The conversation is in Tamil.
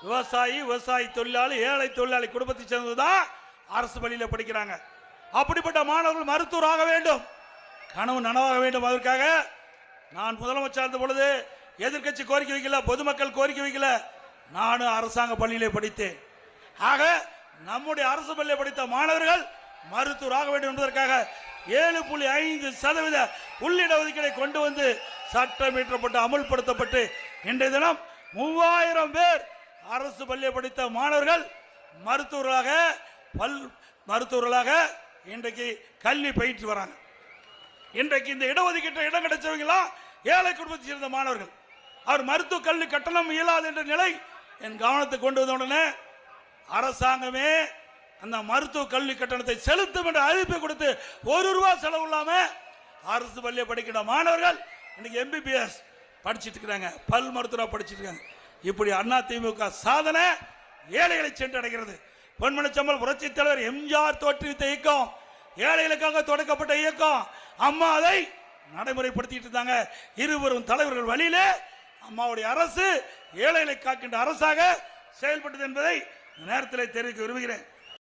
விவசாயி தொழிலாளி, ஏழை தொழிலாளி குடும்பத்தை சேர்ந்ததுதான் அரசு பள்ளியில படிக்கிறாங்க. அப்படிப்பட்ட மாணவர்கள் மருத்துவர் ஆக வேண்டும், கனவு நனவாக வேண்டும். அதற்காக நான் முதலமைச்சர் இருந்த பொழுது எதிர்கட்சி கோரிக்கை வைக்கல, பொதுமக்கள் கோரிக்கை வைக்கல, நானும் அரசாங்க பள்ளியிலே படித்தேன். ஆக நம்முடைய அரசு பள்ளியை படித்த மாணவர்கள் மருத்துவராக வேண்டும் என்பதற்காக 7.5% உள்ளிட ஒதுக்கீடை கொண்டு வந்து சட்டம் இயற்றப்பட்டு அமல்படுத்தப்பட்டு இன்றைய தினம் 3000 பேர் அரசு பள்ளியை படித்த மாணவர்கள் மருத்துவர்களாக இன்றைக்கு கல்வி பயிற்சி வராங்க. இன்றைக்கு இந்த இடஒதுக்கீட்டு இடம் கிடைச்சவங்களாம் ஏழை குடும்பத்தை சேர்ந்த மாணவர்கள். அவர் மருத்துவ கல்வி கட்டணம் இயலாது என்ற நிலை என் கவனத்துக்கு கொண்டு வந்த உடனே அரசாங்கமே அந்த மருத்துவ கல்வி கட்டணத்தை செலுத்தும் என்ற அறிவிப்பை கொடுத்து ₹1 செலவு இல்லாம அரசு பள்ளியை படிக்கிற மாணவர்கள் இன்னைக்கு MBBS படிச்சுட்டு இருக்கிறாங்க, பல் மருத்துவராக படிச்சுட்டு இருக்காங்க. இப்படி அதிமுக சாதனை ஏழைகளை சென்றடைகிறது. பொன்மனச்சம்பல் புரட்சி தலைவர் எம்ஜிஆர் தோற்றுவித்த இயக்கம், ஏழைகளுக்காக தொடக்கப்பட்ட இயக்கம். அம்மா அதை நடைமுறைப்படுத்திட்டு இருந்தாங்க. இருவரும் தலைவர்கள் வழியிலே அம்மாவுடைய அரசு ஏழைகளை காக்கின்ற அரசாக செயல்பட்டது என்பதை நேரத்தில் தெரிவிக்க விரும்புகிறேன்.